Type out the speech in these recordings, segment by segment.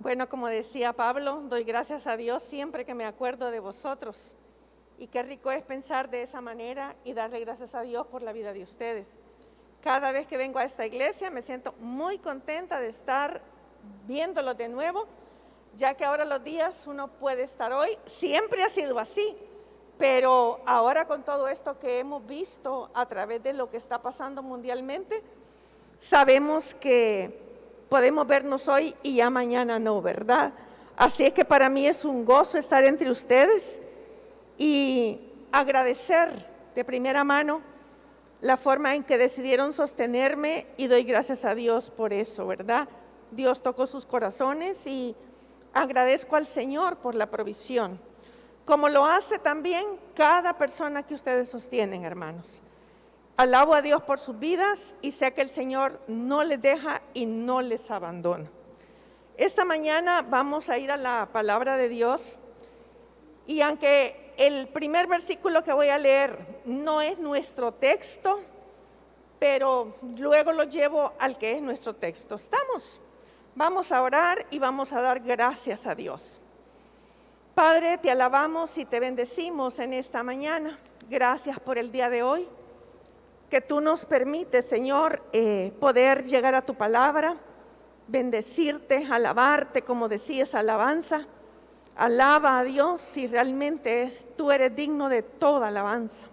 Bueno, como decía Pablo, doy gracias a Dios siempre que me acuerdo de vosotros. Y qué rico es pensar de esa manera y darle gracias a Dios por la vida de ustedes. Cada vez que vengo a esta iglesia me siento muy contenta de estar viéndolos de nuevo, ya que ahora los días uno puede estar hoy. Siempre ha sido así, pero ahora con todo esto que hemos visto a través de lo que está pasando mundialmente, sabemos que podemos vernos hoy y ya mañana no, ¿verdad? Así es que para mí es un gozo estar entre ustedes y agradecer de primera mano la forma en que decidieron sostenerme, y doy gracias a Dios por eso, ¿verdad? Dios tocó sus corazones y agradezco al Señor por la provisión, como lo hace también cada persona que ustedes sostienen, hermanos. Alabo a Dios por sus vidas y sé que el Señor no les deja y no les abandona. Esta mañana vamos a ir a la palabra de Dios, y aunque el primer versículo que voy a leer no es nuestro texto, pero luego lo llevo al que es nuestro texto. ¿Estamos? Vamos a orar y vamos a dar gracias a Dios. Padre, te alabamos y te bendecimos en esta mañana. Gracias por el día de hoy, que tú nos permites, Señor, poder llegar a tu palabra, bendecirte, alabarte, como decías, alabanza. Alaba a Dios si realmente tú eres digno de toda alabanza.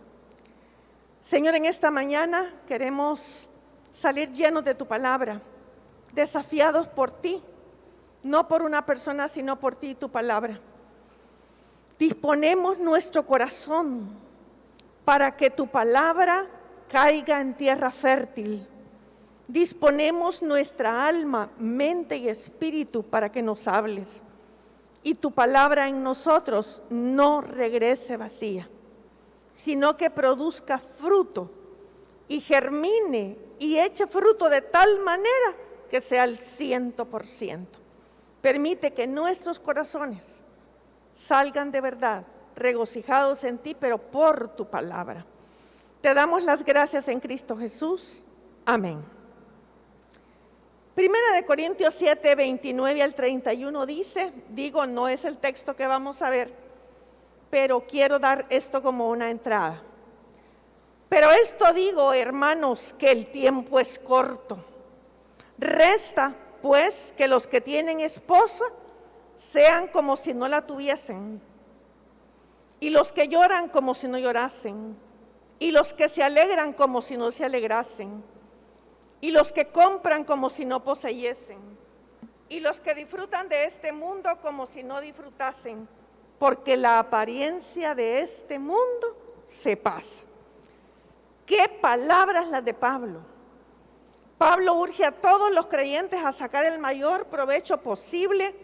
Señor, en esta mañana queremos salir llenos de tu palabra, desafiados por ti, no por una persona, sino por ti y tu palabra. Disponemos nuestro corazón para que tu palabra caiga en tierra fértil. Disponemos nuestra alma, mente y espíritu para que nos hables y tu palabra en nosotros no regrese vacía, sino que produzca fruto y germine y eche fruto de tal manera que sea el 100%. Permite que nuestros corazones salgan de verdad, regocijados en ti, pero por tu palabra. Te damos las gracias en Cristo Jesús. Amén. Primera de Corintios 7, 29 al 31 dice, no es el texto que vamos a ver, pero quiero dar esto como una entrada. Pero esto digo, hermanos, que el tiempo es corto. Resta, pues, que los que tienen esposa sean como si no la tuviesen, y los que lloran como si no llorasen, y los que se alegran como si no se alegrasen, y los que compran como si no poseyesen, y los que disfrutan de este mundo como si no disfrutasen, porque la apariencia de este mundo se pasa. ¿Qué palabras las de Pablo? Pablo urge a todos los creyentes a sacar el mayor provecho posible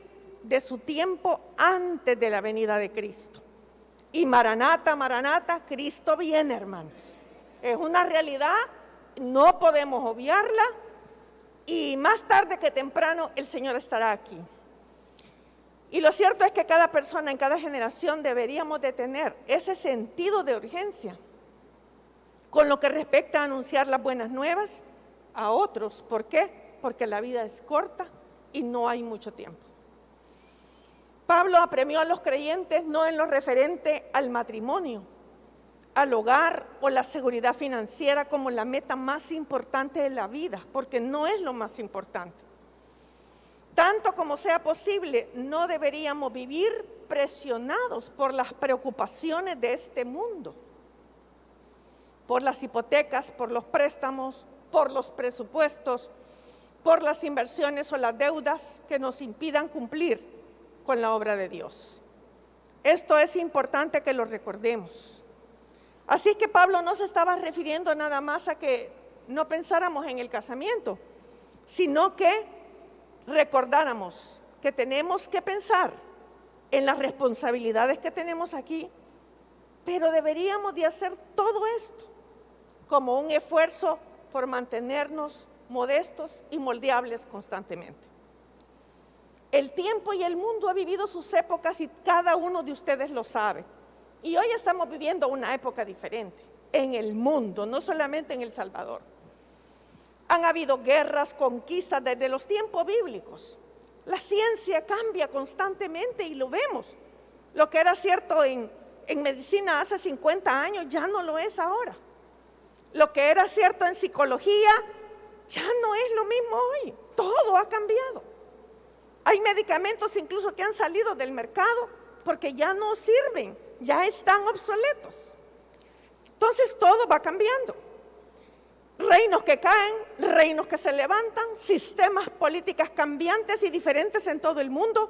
de su tiempo antes de la venida de Cristo. Y Maranata, Maranata, Cristo viene, hermanos. Es una realidad, no podemos obviarla, y más tarde que temprano el Señor estará aquí. Y lo cierto es que cada persona en cada generación deberíamos de tener ese sentido de urgencia con lo que respecta a anunciar las buenas nuevas a otros. ¿Por qué? Porque la vida es corta y no hay mucho tiempo. Pablo apremió a los creyentes no en lo referente al matrimonio, al hogar o la seguridad financiera como la meta más importante de la vida, porque no es lo más importante. Tanto como sea posible, no deberíamos vivir presionados por las preocupaciones de este mundo, por las hipotecas, por los préstamos, por los presupuestos, por las inversiones o las deudas que nos impidan cumplir con la obra de Dios. Esto es importante que lo recordemos. Así que Pablo no se estaba refiriendo nada más a que no pensáramos en el casamiento, sino que recordáramos que tenemos que pensar en las responsabilidades que tenemos aquí, pero deberíamos de hacer todo esto como un esfuerzo por mantenernos modestos y moldeables constantemente. El tiempo y el mundo ha vivido sus épocas y cada uno de ustedes lo sabe. Y hoy estamos viviendo una época diferente en el mundo, no solamente en El Salvador. Han habido guerras, conquistas desde los tiempos bíblicos. La ciencia cambia constantemente y lo vemos. Lo que era cierto en medicina hace 50 años ya no lo es ahora. Lo que era cierto en psicología ya no es lo mismo hoy. Todo ha cambiado. Hay medicamentos incluso que han salido del mercado porque ya no sirven, ya están obsoletos. Entonces todo va cambiando. Reinos que caen, reinos que se levantan, sistemas políticos cambiantes y diferentes en todo el mundo.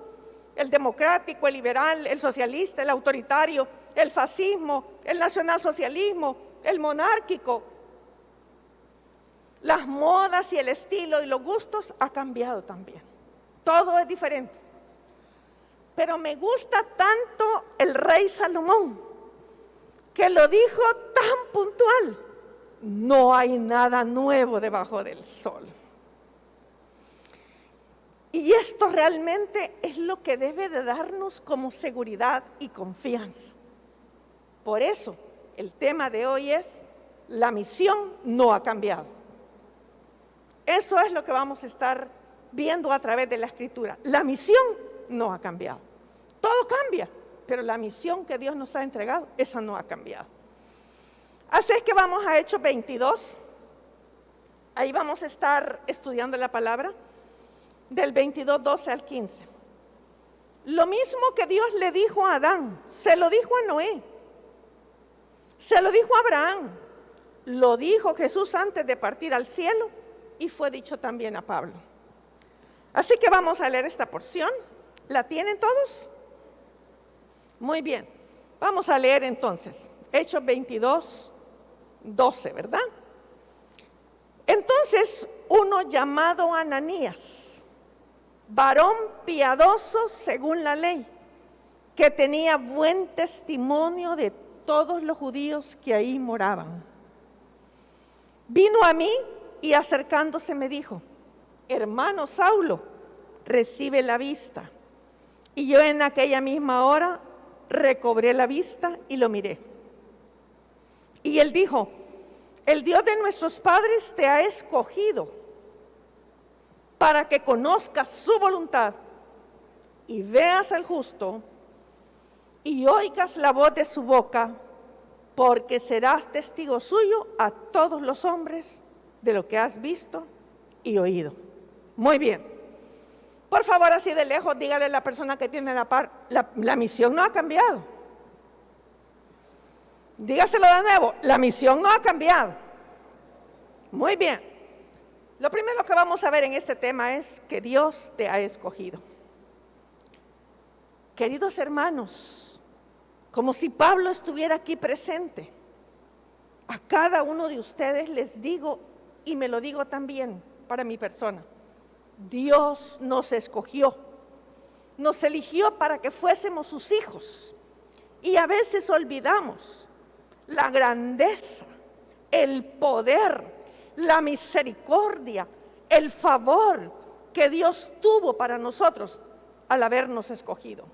El democrático, el liberal, el socialista, el autoritario, el fascismo, el nacionalsocialismo, el monárquico. Las modas y el estilo y los gustos ha cambiado también. Todo es diferente. Pero me gusta tanto el rey Salomón, que lo dijo tan puntual: no hay nada nuevo debajo del sol. Y esto realmente es lo que debe de darnos como seguridad y confianza. Por eso, el tema de hoy es: la misión no ha cambiado. Eso es lo que vamos a estar viendo a través de la Escritura. La misión no ha cambiado. Todo cambia, pero la misión que Dios nos ha entregado, esa no ha cambiado. Así es que vamos a Hechos 22. Ahí vamos a estar estudiando la palabra del 22, 12 al 15. Lo mismo que Dios le dijo a Adán, se lo dijo a Noé, se lo dijo a Abraham, lo dijo Jesús antes de partir al cielo y fue dicho también a Pablo. Así que vamos a leer esta porción. ¿La tienen todos? Muy bien. Vamos a leer entonces Hechos 22, 12, ¿verdad? Entonces uno llamado Ananías, varón piadoso según la ley, que tenía buen testimonio de todos los judíos que ahí moraban, vino a mí y acercándose me dijo: hermano Saulo, recibe la vista. Y yo en aquella misma hora recobré la vista y lo miré. Y él dijo: el Dios de nuestros padres te ha escogido para que conozcas su voluntad y veas al justo y oigas la voz de su boca, porque serás testigo suyo a todos los hombres de lo que has visto y oído. Muy bien. Por favor, así de lejos, dígale a la persona que tiene la misión no ha cambiado. Dígaselo de nuevo: la misión no ha cambiado. Muy bien. Lo primero que vamos a ver en este tema es que Dios te ha escogido. Queridos hermanos, como si Pablo estuviera aquí presente, a cada uno de ustedes les digo, y me lo digo también para mi persona: Dios nos escogió, nos eligió para que fuésemos sus hijos. Y a veces olvidamos la grandeza, el poder, la misericordia, el favor que Dios tuvo para nosotros al habernos escogido.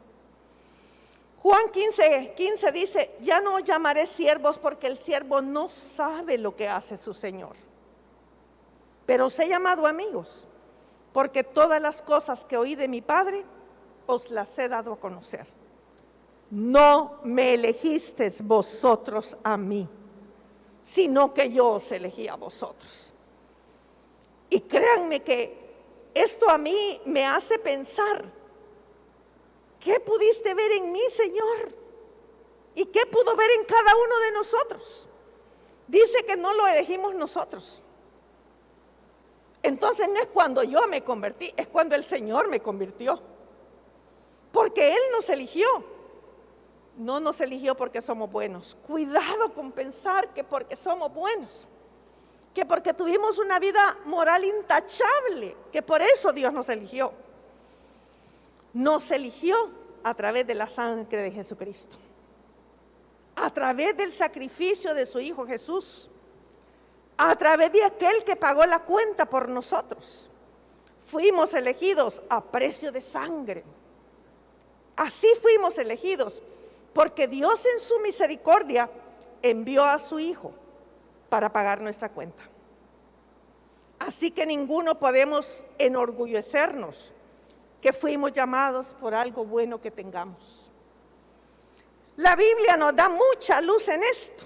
Juan 15 dice: ya no os llamaré siervos, porque el siervo no sabe lo que hace su Señor, pero os he llamado amigos, porque todas las cosas que oí de mi Padre os las he dado a conocer. No me elegisteis vosotros a mí, sino que yo os elegí a vosotros. Y créanme que esto a mí me hace pensar: ¿qué pudiste ver en mí, Señor? ¿Y qué pudo ver en cada uno de nosotros? Dice que no lo elegimos nosotros. Entonces no es cuando yo me convertí, es cuando el Señor me convirtió. Porque Él nos eligió. No nos eligió porque somos buenos. Cuidado con pensar que porque somos buenos, que porque tuvimos una vida moral intachable, que por eso Dios nos eligió. Nos eligió a través de la sangre de Jesucristo, a través del sacrificio de su Hijo Jesús, a través de aquel que pagó la cuenta por nosotros. Fuimos elegidos a precio de sangre. Así fuimos elegidos, porque Dios en su misericordia envió a su Hijo para pagar nuestra cuenta. Así que ninguno podemos enorgullecernos que fuimos llamados por algo bueno que tengamos. La Biblia nos da mucha luz en esto.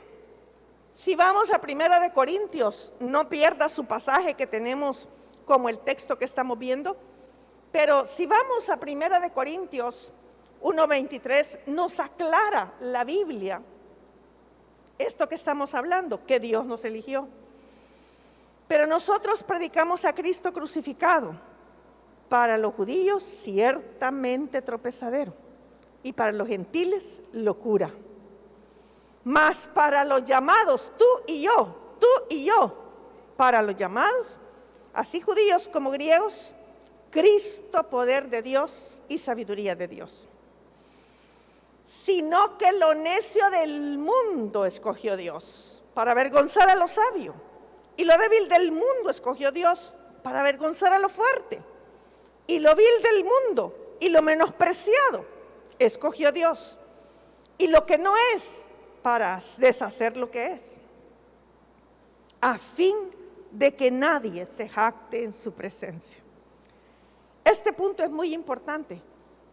Si vamos a 1 de Corintios, no pierda su pasaje que tenemos como el texto que estamos viendo, pero si vamos a 1 de Corintios 1:23, nos aclara la Biblia esto que estamos hablando, que Dios nos eligió. Pero nosotros predicamos a Cristo crucificado, para los judíos ciertamente tropezadero, y para los gentiles locura. Mas para los llamados, tú y yo, para los llamados, así judíos como griegos, Cristo, poder de Dios y sabiduría de Dios. Sino que lo necio del mundo escogió Dios para avergonzar a lo sabio, y lo débil del mundo escogió Dios para avergonzar a lo fuerte, y lo vil del mundo y lo menospreciado escogió Dios, y lo que no es, para deshacer lo que es, a fin de que nadie se jacte en su presencia. Este punto es muy importante,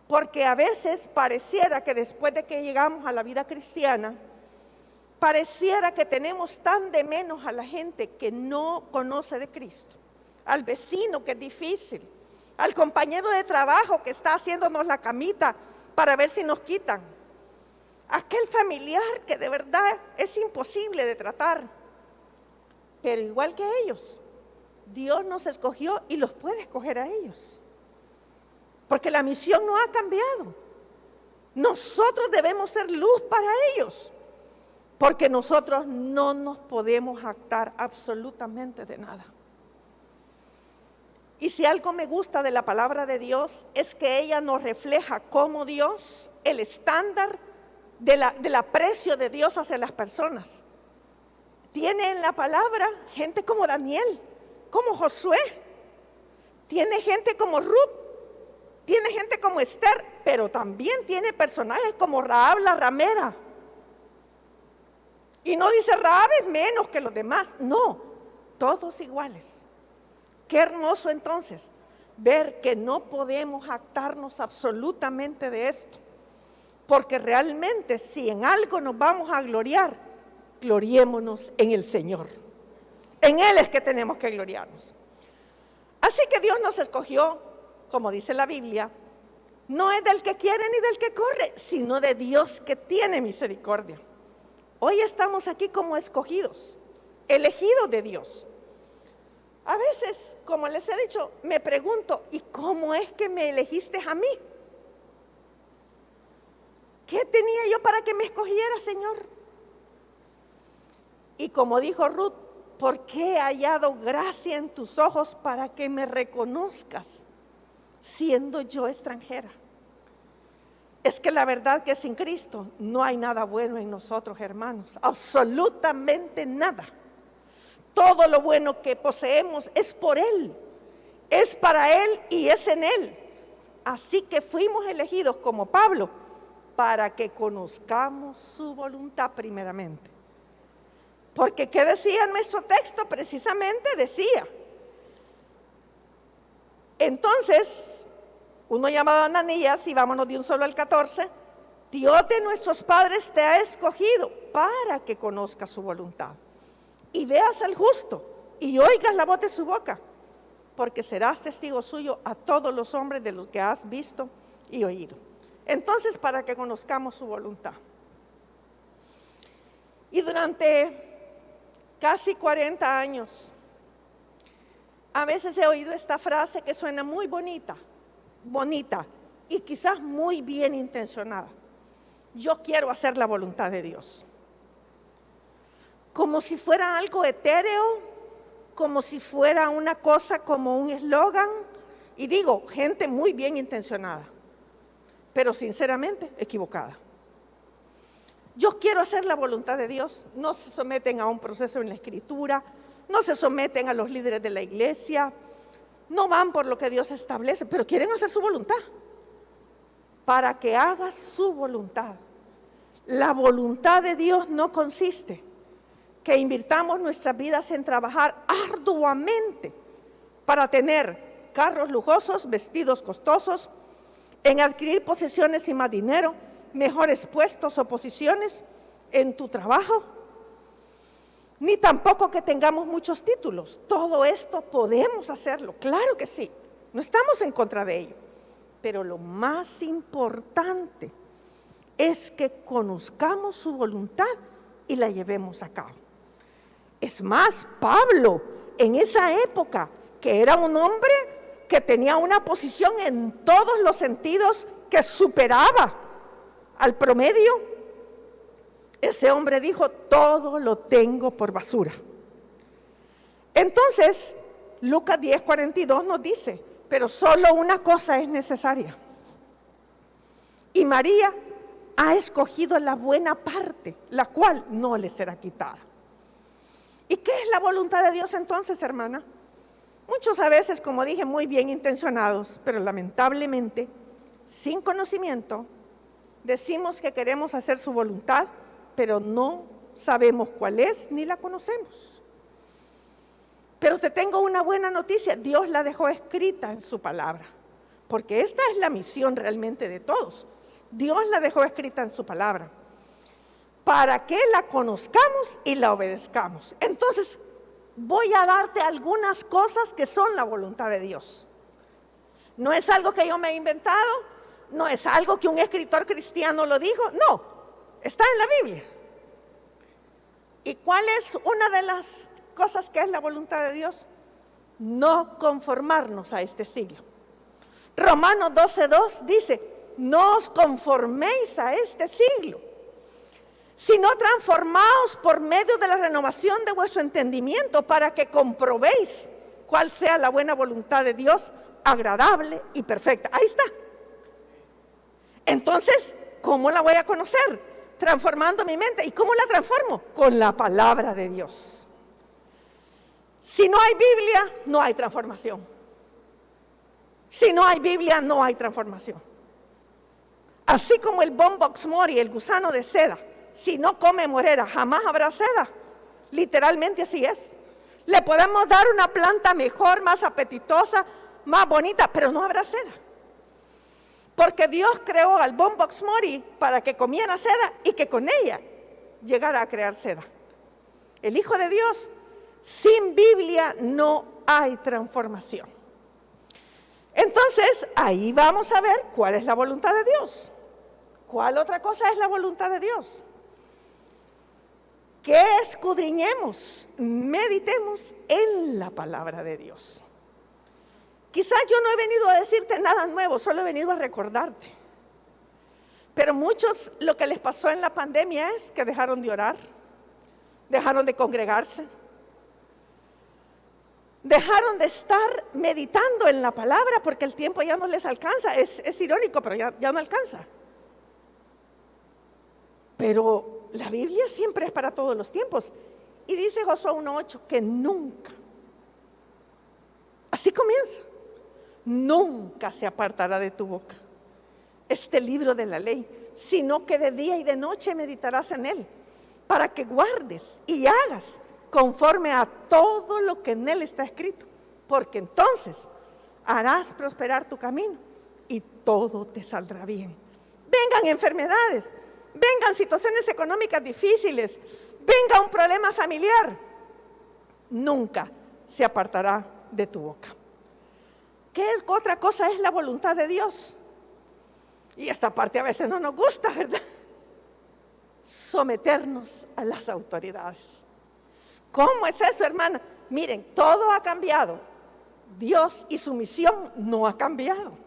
porque a veces pareciera que después de que llegamos a la vida cristiana, pareciera que tenemos tan de menos a la gente que no conoce de Cristo, al vecino que es difícil, al compañero de trabajo que está haciéndonos la camita para ver si nos quitan, aquel familiar que de verdad es imposible de tratar. Pero igual que ellos, Dios nos escogió y los puede escoger a ellos, porque la misión no ha cambiado. Nosotros debemos ser luz para ellos, porque nosotros no nos podemos jactar absolutamente de nada. Y si algo me gusta de la palabra de Dios, es que ella nos refleja cómo Dios, el estándar del aprecio de Dios hacia las personas. Tiene en la palabra gente como Daniel, como Josué, tiene gente como Ruth, tiene gente como Esther, pero también tiene personajes como Rahab la ramera. Y no dice Rahab es menos que los demás, no, todos iguales. Qué hermoso entonces ver que no podemos jactarnos absolutamente de esto, porque realmente si en algo nos vamos a gloriar, gloriémonos en el Señor. En Él es que tenemos que gloriarnos. Así que Dios nos escogió, como dice la Biblia, no es del que quiere ni del que corre, sino de Dios que tiene misericordia. Hoy estamos aquí como escogidos, elegidos de Dios. A veces, como les he dicho, me pregunto, ¿y cómo es que me elegiste a mí? ¿Qué tenía yo para que me escogiera, Señor? Y como dijo Ruth, ¿por qué he hallado gracia en tus ojos para que me reconozcas, siendo yo extranjera? Es que la verdad que sin Cristo no hay nada bueno en nosotros, hermanos, absolutamente nada. Todo lo bueno que poseemos es por Él, es para Él y es en Él. Así que fuimos elegidos como Pablo para que conozcamos su voluntad primeramente. Porque ¿qué decía nuestro texto? Precisamente decía, entonces, uno llamado Ananías, y vámonos de un solo al 14, Dios de nuestros padres te ha escogido para que conozcas su voluntad y veas al justo y oigas la voz de su boca, porque serás testigo suyo a todos los hombres de los que has visto y oído. Entonces, para que conozcamos su voluntad. Y durante casi 40 años, a veces he oído esta frase que suena muy bonita y quizás muy bien intencionada. Yo quiero hacer la voluntad de Dios. Como si fuera algo etéreo, como si fuera una cosa como un eslogan. Y digo, gente muy bien intencionada, pero sinceramente equivocada. Yo quiero hacer la voluntad de Dios. No se someten a un proceso en la escritura, no se someten a los líderes de la iglesia, no van por lo que Dios establece, pero quieren hacer su voluntad. Para que hagas su voluntad. La voluntad de Dios no consiste que invirtamos nuestras vidas en trabajar arduamente para tener carros lujosos, vestidos costosos, en adquirir posesiones y más dinero, mejores puestos o posiciones en tu trabajo, ni tampoco que tengamos muchos títulos. Todo esto podemos hacerlo, claro que sí, no estamos en contra de ello, pero lo más importante es que conozcamos su voluntad y la llevemos a cabo. Es más, Pablo, en esa época, que era un hombre que tenía una posición en todos los sentidos que superaba al promedio, ese hombre dijo: todo lo tengo por basura. Entonces, Lucas 10:42 nos dice: pero solo una cosa es necesaria, y María ha escogido la buena parte, la cual no le será quitada. ¿Y qué es la voluntad de Dios entonces, hermana? Muchos a veces, como dije, muy bien intencionados, pero lamentablemente, sin conocimiento, decimos que queremos hacer su voluntad, pero no sabemos cuál es ni la conocemos. Pero te tengo una buena noticia: Dios la dejó escrita en su palabra, porque esta es la misión realmente de todos. Dios la dejó escrita en su palabra para que la conozcamos y la obedezcamos. Entonces, voy a darte algunas cosas que son la voluntad de Dios. No es algo que yo me he inventado, no es algo que un escritor cristiano lo dijo, no, está en la Biblia. ¿Y cuál es una de las cosas que es la voluntad de Dios? No conformarnos a este siglo. Romanos 12:2 dice: no os conforméis a este siglo, sino transformaos por medio de la renovación de vuestro entendimiento, para que comprobéis cuál sea la buena voluntad de Dios, agradable y perfecta. Ahí está. Entonces, ¿cómo la voy a conocer? Transformando mi mente. ¿Y cómo la transformo? Con la palabra de Dios. Si no hay Biblia, no hay transformación. Si no hay Biblia, no hay transformación. Así como el bombox mori, el gusano de seda, si no come morera, jamás habrá seda. Literalmente así es. Le podemos dar una planta mejor, más apetitosa, más bonita, pero no habrá seda. Porque Dios creó al bombox mori para que comiera seda y que con ella llegara a crear seda. El Hijo de Dios, sin Biblia no hay transformación. Entonces, ahí vamos a ver cuál es la voluntad de Dios. ¿Cuál otra cosa es la voluntad de Dios? Que escudriñemos, meditemos en la palabra de Dios. Quizás yo no he venido a decirte nada nuevo, solo he venido a recordarte. Pero muchos, lo que les pasó en la pandemia es que dejaron de orar, dejaron de congregarse, dejaron de estar meditando en la palabra porque el tiempo ya no les alcanza. Es irónico, pero ya no alcanza. Pero la Biblia siempre es para todos los tiempos. Y dice Josué 1:8 que nunca, así comienza, nunca se apartará de tu boca este libro de la ley, sino que de día y de noche meditarás en él, para que guardes y hagas conforme a todo lo que en él está escrito, porque entonces harás prosperar tu camino y todo te saldrá bien. Vengan enfermedades, vengan situaciones económicas difíciles, venga un problema familiar, nunca se apartará de tu boca. ¿Qué otra cosa es la voluntad de Dios? Y esta parte a veces no nos gusta, ¿verdad? Someternos a las autoridades. ¿Cómo es eso, hermana? Miren, todo ha cambiado. Dios y su misión no ha cambiado.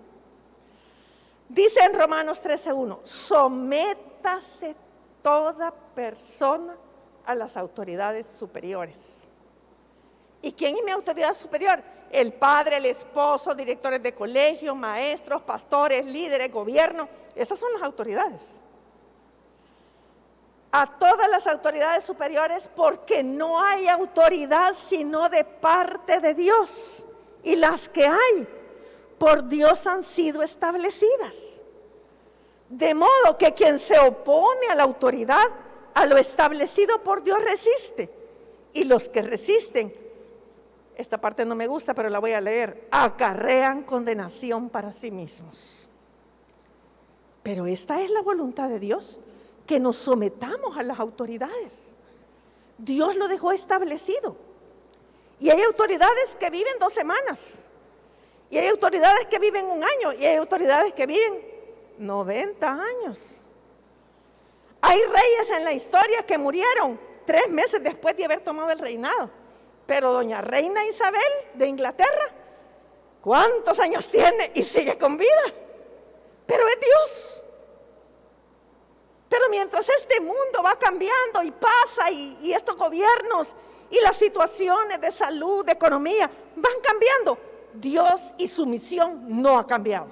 Dice en Romanos 13:1, sométase toda persona a las autoridades superiores. ¿Y quién es mi autoridad superior? El padre, el esposo, directores de colegio, maestros, pastores, líderes, gobierno. Esas son las autoridades. A todas las autoridades superiores, porque no hay autoridad sino de parte de Dios. Y las que hay, por Dios han sido establecidas. De modo que quien se opone a la autoridad, a lo establecido por Dios resiste. Y los que resisten, esta parte no me gusta, pero la voy a leer, acarrean condenación para sí mismos. Pero esta es la voluntad de Dios, que nos sometamos a las autoridades. Dios lo dejó establecido. Y hay autoridades que viven 2 semanas. Y hay autoridades que viven 1 año. Y hay autoridades que viven 90 años. Hay reyes en la historia que murieron 3 meses después de haber tomado el reinado. Pero doña Reina Isabel de Inglaterra, ¿cuántos años tiene? Y sigue con vida. Pero es Dios. Pero mientras este mundo va cambiando y pasa y estos gobiernos y las situaciones de salud, de economía, van cambiando, Dios y su misión no ha cambiado.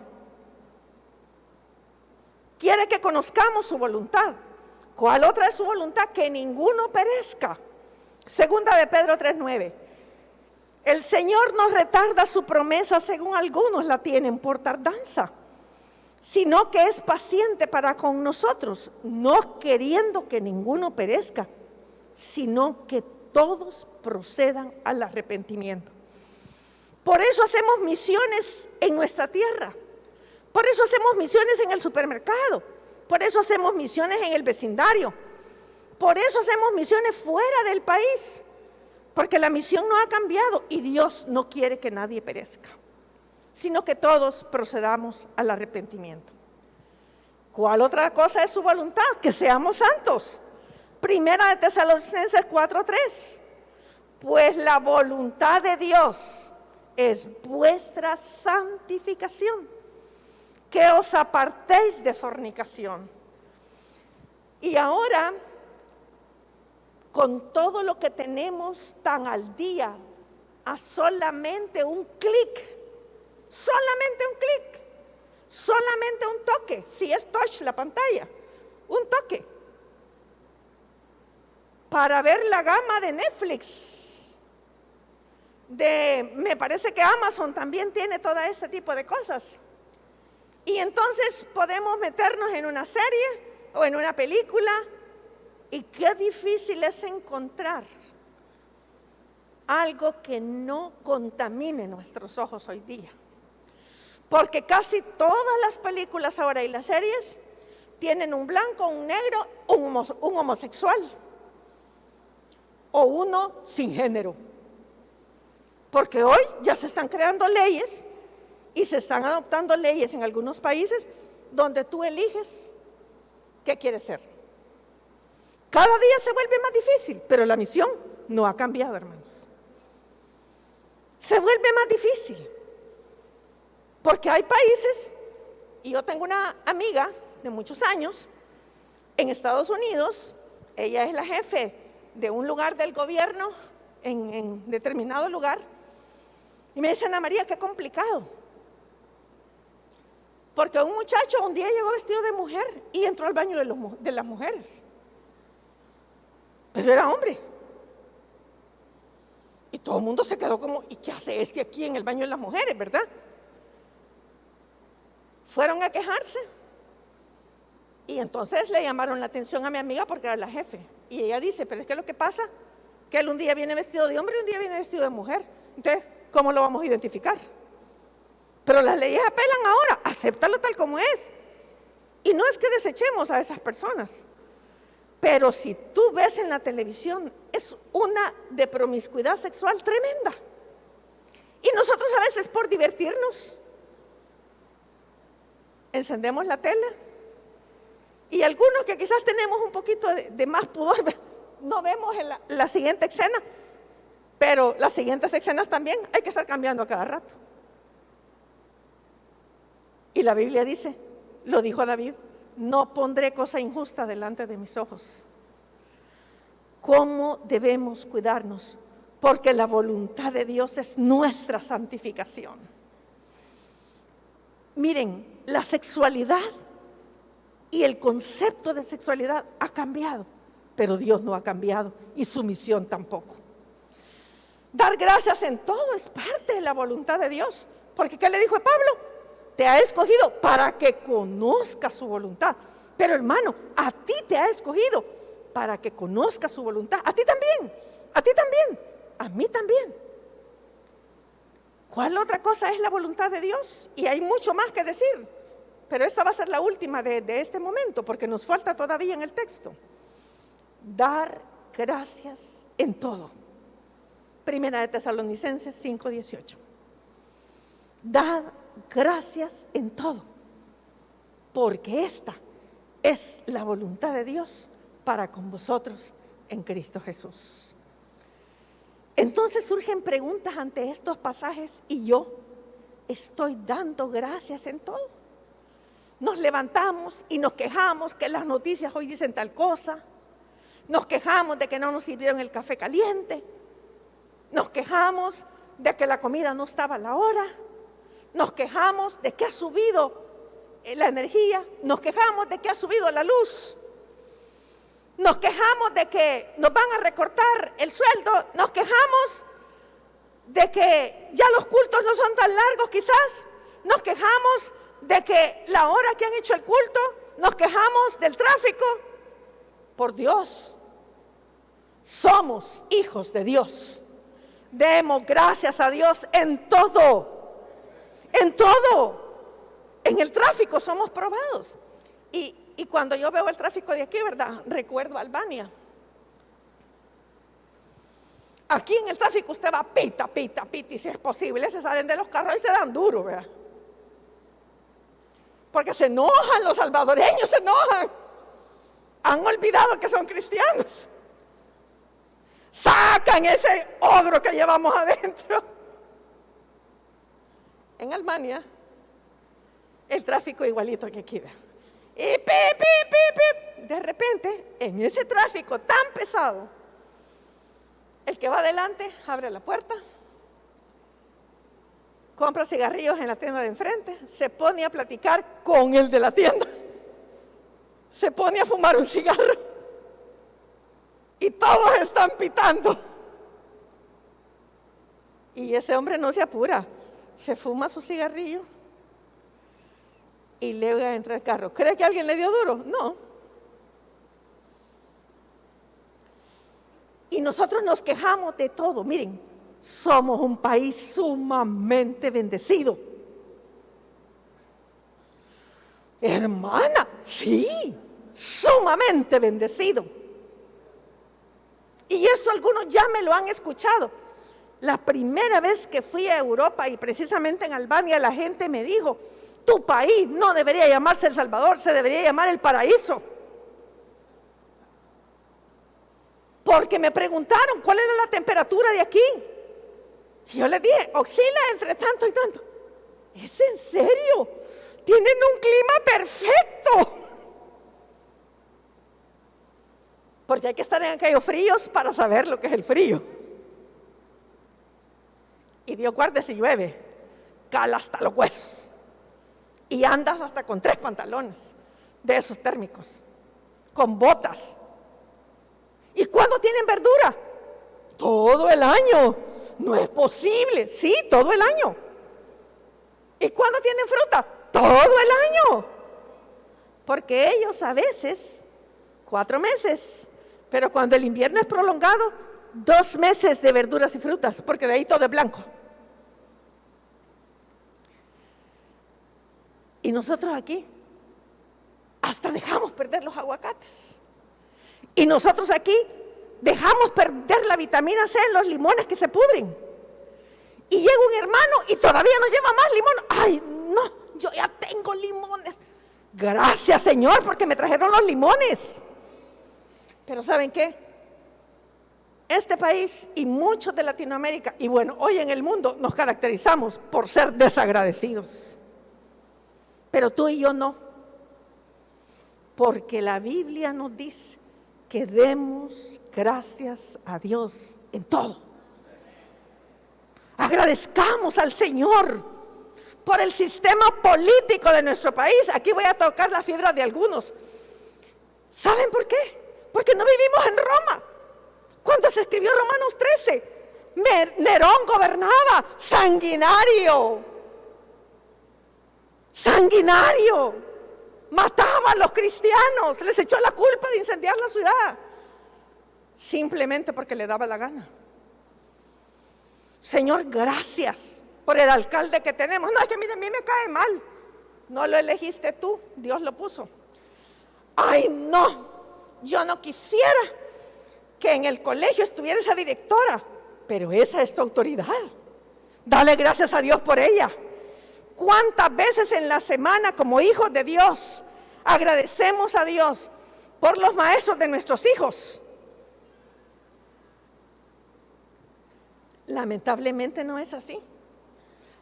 Quiere que conozcamos su voluntad. ¿Cuál otra es su voluntad? Que ninguno perezca. Segunda de Pedro 3:9. El Señor no retarda su promesa según algunos la tienen por tardanza, sino que es paciente para con nosotros, no queriendo que ninguno perezca, sino que todos procedan al arrepentimiento. Por eso hacemos misiones en nuestra tierra, por eso hacemos misiones en el supermercado, por eso hacemos misiones en el vecindario, por eso hacemos misiones fuera del país, porque la misión no ha cambiado y Dios no quiere que nadie perezca, sino que todos procedamos al arrepentimiento. ¿Cuál otra cosa es su voluntad? Que seamos santos. Primera de Tesalonicenses 4:3. Pues la voluntad de Dios es vuestra santificación, que os apartéis de fornicación. Y ahora, con todo lo que tenemos tan al día, a solamente un clic, solamente un toque, si es touch la pantalla, un toque, para ver la gama de Netflix, me parece que Amazon también tiene todo este tipo de cosas. Y entonces podemos meternos en una serie o en una película, y qué difícil es encontrar algo que no contamine nuestros ojos hoy día. Porque casi todas las películas ahora y las series tienen un blanco, un negro, un homosexual o uno sin género. Porque hoy ya se están creando leyes y se están adoptando leyes en algunos países donde tú eliges qué quieres ser. Cada día se vuelve más difícil, pero la misión no ha cambiado, hermanos. Se vuelve más difícil. Porque hay países, y yo tengo una amiga de muchos años en Estados Unidos, ella es la jefe de un lugar del gobierno en determinado lugar, y me dice: Ana María, qué complicado. Porque un muchacho un día llegó vestido de mujer y entró al baño de las mujeres. Pero era hombre. Y todo el mundo se quedó como: ¿y qué hace este aquí en el baño de las mujeres, verdad? Fueron a quejarse. Y entonces le llamaron la atención a mi amiga porque era la jefe. Y ella dice: pero es que lo que pasa, que él un día viene vestido de hombre y un día viene vestido de mujer. Entonces, ¿cómo lo vamos a identificar? Pero las leyes apelan ahora, acéptalo tal como es. Y no es que desechemos a esas personas. Pero si tú ves en la televisión, es una de promiscuidad sexual tremenda. Y nosotros a veces, por divertirnos, encendemos la tele, y algunos que quizás tenemos un poquito de más pudor, no vemos la siguiente escena, pero las siguientes escenas también hay que estar cambiando a cada rato. Y la Biblia dice, lo dijo David: no pondré cosa injusta delante de mis ojos. ¿Cómo debemos cuidarnos? Porque la voluntad de Dios es nuestra santificación. Miren, la sexualidad y el concepto de sexualidad ha cambiado, pero Dios no ha cambiado y su misión tampoco. Dar gracias en todo es parte de la voluntad de Dios, porque ¿qué le dijo a Pablo? Te ha escogido para que conozcas su voluntad. Pero hermano, a ti te ha escogido para que conozcas su voluntad. A ti también, a mí también. ¿Cuál otra cosa es la voluntad de Dios? Y hay mucho más que decir, pero esta va a ser la última de este momento, porque nos falta todavía en el texto. Dar gracias en todo. Primera de Tesalonicenses 5:18. Dad gracias en todo, porque esta es la voluntad de Dios para con vosotros en Cristo Jesús. Entonces surgen preguntas ante estos pasajes y yo estoy dando gracias en todo. Nos levantamos y nos quejamos que las noticias hoy dicen tal cosa. Nos quejamos de que no nos sirvieron el café caliente. Nos quejamos de que la comida no estaba a la hora. Nos quejamos de que ha subido la energía. Nos quejamos de que ha subido la luz. Nos quejamos de que nos van a recortar el sueldo. Nos quejamos de que ya los cultos no son tan largos quizás. Nos quejamos de que la hora que han hecho el culto. Nos quejamos del tráfico. Por Dios, somos hijos de Dios. Demos gracias a Dios en todo. En todo. En el tráfico somos probados. Y cuando yo veo el tráfico de aquí, ¿verdad? Recuerdo Albania. Aquí en el tráfico usted va pita, y si es posible se salen de los carros y se dan duro, ¿verdad? Porque se enojan, los salvadoreños se enojan. Han olvidado que son cristianos. Sacan ese ogro que llevamos adentro. En Albania, el tráfico igualito que aquí, ¿verdad? Y de repente, en ese tráfico tan pesado, el que va adelante abre la puerta, compra cigarrillos en la tienda de enfrente, se pone a platicar con el de la tienda, se pone a fumar un cigarro y todos están pitando. Y ese hombre no se apura, se fuma su cigarrillo y luego entra al carro. ¿Cree que alguien le dio duro? No. Y nosotros nos quejamos de todo. Miren, somos un país sumamente bendecido. Hermana, sí, sumamente bendecido. Y esto algunos ya me lo han escuchado. La primera vez que fui a Europa y precisamente en Albania, la gente me dijo: tu país no debería llamarse El Salvador, se debería llamar El Paraíso. Porque me preguntaron cuál era la temperatura de aquí. Y yo les dije, oscila entre tanto y tanto. ¿Es en serio? Tienen un clima perfecto. Porque hay que estar en aquellos fríos para saber lo que es el frío. Y Dios guarde si llueve, cala hasta los huesos. Y andas hasta con 3 pantalones de esos térmicos, con botas. ¿Y cuándo tienen verdura? Todo el año. No es posible. Sí, todo el año. ¿Y cuándo tienen fruta? Todo el año. Porque ellos a veces 4 meses, pero cuando el invierno es prolongado, 2 meses de verduras y frutas, porque de ahí todo es blanco. Y nosotros aquí hasta dejamos perder los aguacates. Y nosotros aquí dejamos perder la vitamina C en los limones que se pudren. Y llega un hermano y todavía nos lleva más limón. Ay, no, yo ya tengo limones. Gracias, Señor, porque me trajeron los limones. Pero ¿saben qué? Este país y muchos de Latinoamérica, y bueno, hoy en el mundo nos caracterizamos por ser desagradecidos. Pero tú y yo no. Porque la Biblia nos dice que demos gracias a Dios en todo. Agradezcamos al Señor por el sistema político de nuestro país. Aquí voy a tocar la fibra de algunos. ¿Saben por qué? Porque no vivimos en Roma. Cuando se escribió Romanos 13, Nerón gobernaba sanguinario. Sanguinario. Mataba a los cristianos, les echó la culpa de incendiar la ciudad, simplemente porque le daba la gana. Señor, gracias por el alcalde que tenemos. No, es que mire, a mí me cae mal. No lo elegiste tú, Dios lo puso. Ay, no, yo no quisiera que en el colegio estuviera esa directora, pero esa es tu autoridad. Dale gracias a Dios por ella. ¿Cuántas veces en la semana, como hijos de Dios, agradecemos a Dios por los maestros de nuestros hijos? Lamentablemente no es así.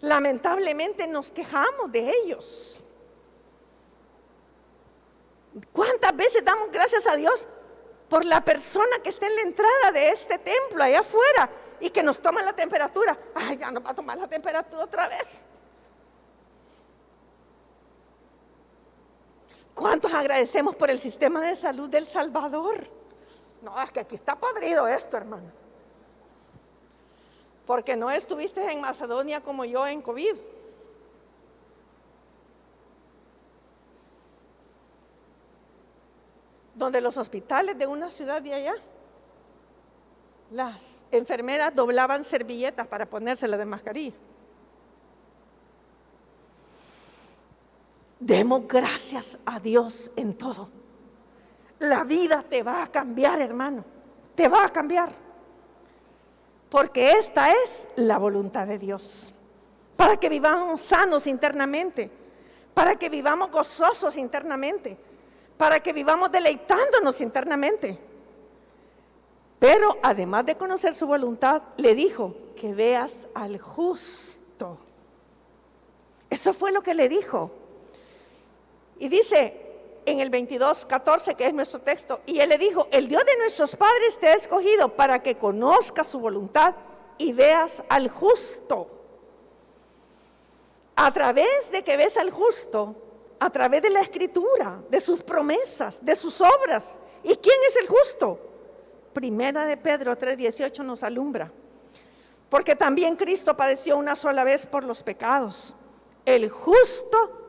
Lamentablemente nos quejamos de ellos. ¿Cuántas veces damos gracias a Dios por la persona que está en la entrada de este templo, allá afuera, y que nos toma la temperatura? Ay, ya nos va a tomar la temperatura otra vez. ¿Cuántos agradecemos por el sistema de salud del Salvador? No, es que aquí está podrido esto, hermano. Porque no estuviste en Macedonia como yo en COVID. Donde los hospitales de una ciudad de allá, las enfermeras doblaban servilletas para ponérselas de mascarilla. Demos gracias a Dios en todo. La vida te va a cambiar, hermano. Te va a cambiar. Porque esta es la voluntad de Dios. Para que vivamos sanos internamente. Para que vivamos gozosos internamente. Para que vivamos deleitándonos internamente. Pero además de conocer su voluntad, le dijo que veas al justo. Eso fue lo que le dijo. Y dice en el 22:14, que es nuestro texto, y él le dijo: el Dios de nuestros padres te ha escogido para que conozcas su voluntad y veas al justo. A través de que ves al justo, a través de la escritura, de sus promesas, de sus obras. ¿Y quién es el justo? Primera de Pedro 3:18 nos alumbra. Porque también Cristo padeció una sola vez por los pecados, el justo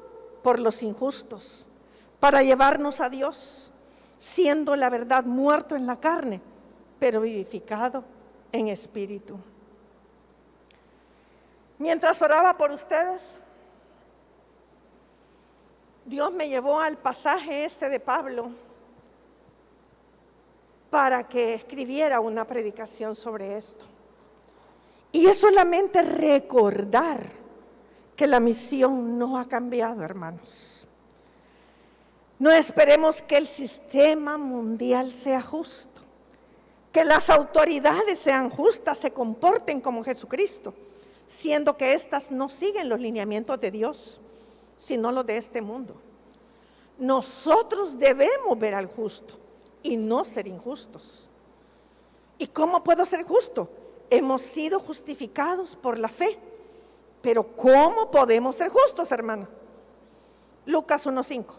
por los injustos, para llevarnos a Dios, siendo la verdad muerto en la carne, pero vivificado en espíritu. Mientras oraba por ustedes, Dios me llevó al pasaje este de Pablo para que escribiera una predicación sobre esto. Y es solamente recordar que la misión no ha cambiado, hermanos. No esperemos que el sistema mundial sea justo, que las autoridades sean justas, se comporten como Jesucristo, siendo que éstas no siguen los lineamientos de Dios, sino los de este mundo. Nosotros debemos ver al justo y no ser injustos. ¿Y cómo puedo ser justo? Hemos sido justificados por la fe. Pero ¿cómo podemos ser justos, hermana? Lucas 1:5.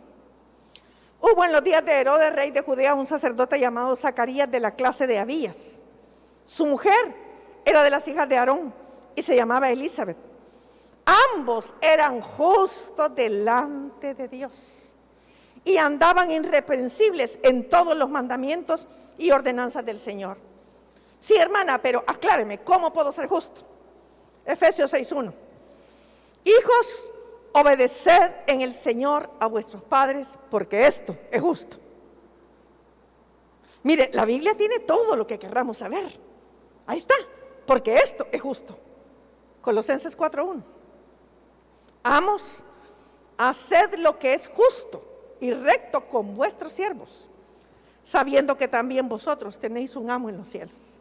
Hubo en los días de Herodes, rey de Judea, un sacerdote llamado Zacarías, de la clase de Abías. Su mujer era de las hijas de Aarón y se llamaba Elizabeth. Ambos eran justos delante de Dios y andaban irreprensibles en todos los mandamientos y ordenanzas del Señor. Sí, hermana, pero acláreme, ¿cómo puedo ser justo? Efesios 6:1. Hijos, obedeced en el Señor a vuestros padres, porque esto es justo. Mire, la Biblia tiene todo lo que querramos saber. Ahí está, porque esto es justo. Colosenses 4:1. Amos, haced lo que es justo y recto con vuestros siervos, sabiendo que también vosotros tenéis un amo en los cielos.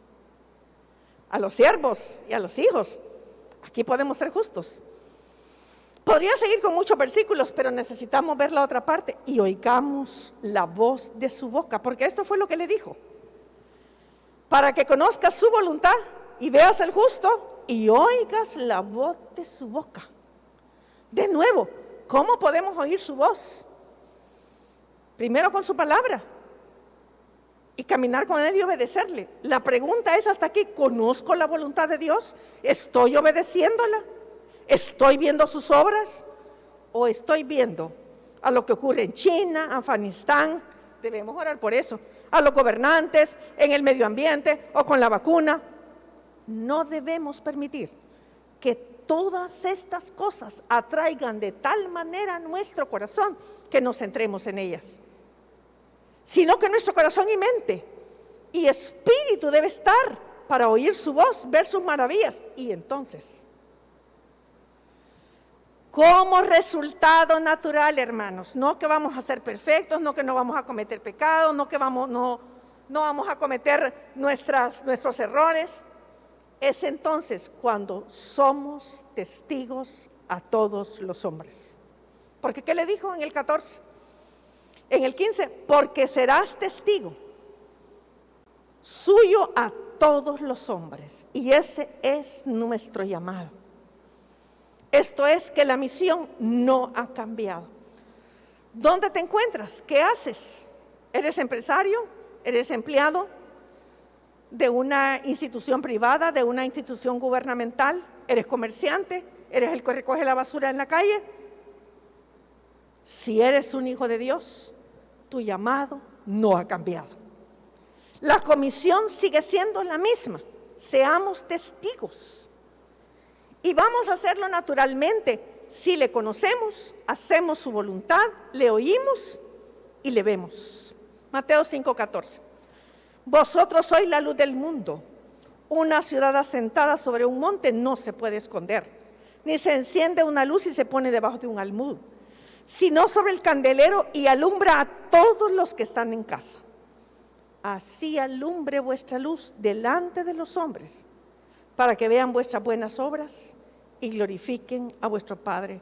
A los siervos y a los hijos, aquí podemos ser justos. Podría seguir con muchos versículos, pero necesitamos ver la otra parte y oigamos la voz de su boca, porque esto fue lo que le dijo: para que conozcas su voluntad y veas al justo y oigas la voz de su boca. De nuevo, ¿cómo podemos oír su voz? Primero con su palabra y caminar con él y obedecerle. La pregunta es hasta aquí: ¿conozco la voluntad de Dios? ¿Estoy obedeciéndola? ¿Estoy viendo sus obras? ¿O estoy viendo a lo que ocurre en China, Afganistán? Debemos orar por eso. A los gobernantes, en el medio ambiente o con la vacuna. No debemos permitir que todas estas cosas atraigan de tal manera nuestro corazón que nos centremos en ellas, sino que nuestro corazón y mente y espíritu debe estar para oír su voz, ver sus maravillas. Y entonces, como resultado natural, hermanos, no que vamos a ser perfectos, no que no vamos a cometer pecados, no que no vamos a cometer nuestros errores, es entonces cuando somos testigos a todos los hombres. Porque ¿qué le dijo en el 14? En el 15, porque serás testigo suyo a todos los hombres. Y ese es nuestro llamado. Esto es que la misión no ha cambiado. ¿Dónde te encuentras? ¿Qué haces? ¿Eres empresario? ¿Eres empleado de una institución privada, de una institución gubernamental? ¿Eres comerciante? ¿Eres el que recoge la basura en la calle? Si eres un hijo de Dios, tu llamado no ha cambiado. La comisión sigue siendo la misma. Seamos testigos. Y vamos a hacerlo naturalmente. Si le conocemos, hacemos su voluntad, le oímos y le vemos. Mateo 5:14. Vosotros sois la luz del mundo. Una ciudad asentada sobre un monte no se puede esconder, ni se enciende una luz y se pone debajo de un almud, sino sobre el candelero y alumbra a todos los que están en casa. Así alumbre vuestra luz delante de los hombres, para que vean vuestras buenas obras y glorifiquen a vuestro Padre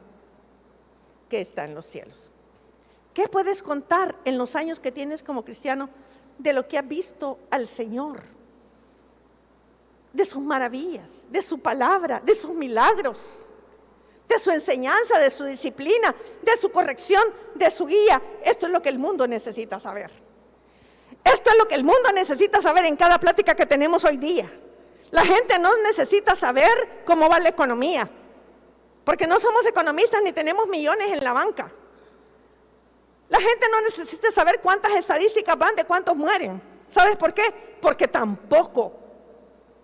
que está en los cielos. ¿Qué puedes contar en los años que tienes como cristiano de lo que has visto al Señor? De sus maravillas, de su palabra, de sus milagros, de su enseñanza, de su disciplina, de su corrección, de su guía. Esto es lo que el mundo necesita saber. Esto es lo que el mundo necesita saber en cada plática que tenemos hoy día. La gente no necesita saber cómo va la economía, porque no somos economistas ni tenemos millones en la banca. La gente no necesita saber cuántas estadísticas van de cuántos mueren. ¿Sabes por qué? Porque tampoco.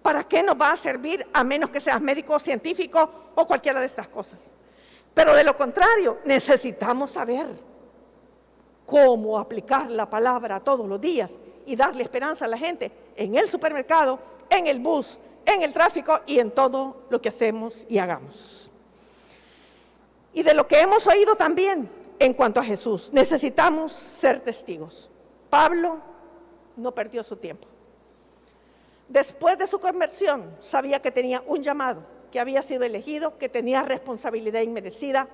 ¿Para qué nos va a servir a menos que seas médico, científico o cualquiera de estas cosas? Pero de lo contrario, necesitamos saber cómo aplicar la palabra todos los días y darle esperanza a la gente en el supermercado, en el bus, en el tráfico y en todo lo que hacemos y hagamos. Y de lo que hemos oído también en cuanto a Jesús, necesitamos ser testigos. Pablo no perdió su tiempo. Después de su conversión, sabía que tenía un llamado, que había sido elegido, que tenía responsabilidad inmerecida,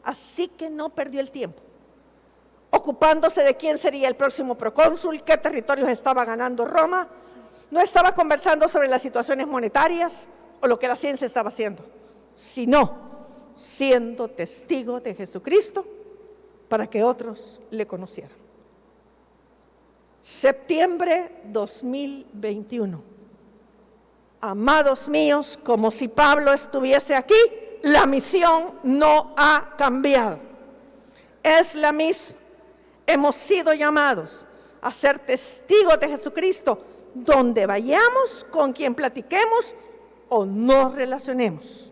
así que no perdió el tiempo, ocupándose de quién sería el próximo procónsul, qué territorios estaba ganando Roma. No estaba conversando sobre las situaciones monetarias o lo que la ciencia estaba haciendo, sino siendo testigo de Jesucristo para que otros le conocieran. Septiembre 2021. Amados míos, como si Pablo estuviese aquí, la misión no ha cambiado. Es la misma. Hemos sido llamados a ser testigos de Jesucristo donde vayamos, con quien platiquemos o nos relacionemos.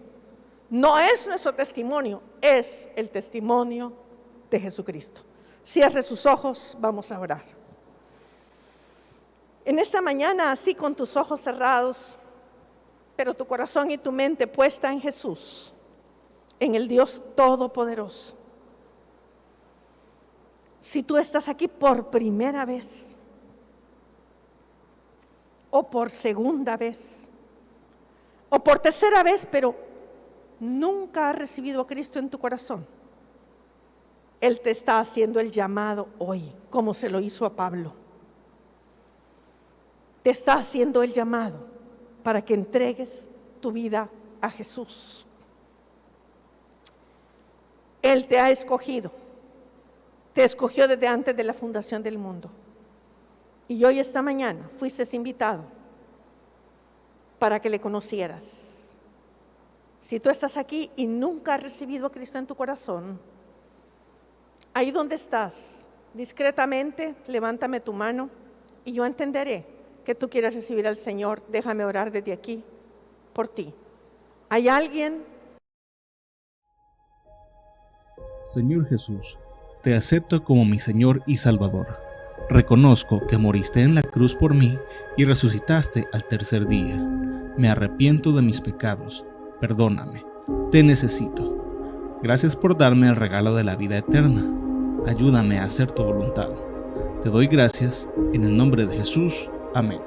No es nuestro testimonio, es el testimonio de Jesucristo. Cierre sus ojos, vamos a orar. En esta mañana, así con tus ojos cerrados, pero tu corazón y tu mente puesta en Jesús, en el Dios Todopoderoso. Si tú estás aquí por primera vez, o por segunda vez, o por tercera vez, pero nunca has recibido a Cristo en tu corazón, Él te está haciendo el llamado hoy, como se lo hizo a Pablo. Te está haciendo el llamado para que entregues tu vida a Jesús. Él te ha escogido, te escogió desde antes de la fundación del mundo. Y hoy, esta mañana, fuiste invitado para que le conocieras. Si tú estás aquí y nunca has recibido a Cristo en tu corazón, ahí donde estás, discretamente, levántame tu mano y yo entenderé que tú quieres recibir al Señor. Déjame orar desde aquí por ti. ¿Hay alguien Señor Jesús, te acepto como mi Señor y Salvador. Reconozco que moriste en la cruz por mí y resucitaste al tercer día. Me arrepiento de mis pecados. Perdóname. Te necesito. Gracias por darme el regalo de la vida eterna. Ayúdame a hacer tu voluntad. Te doy gracias en el nombre de Jesús. Amén.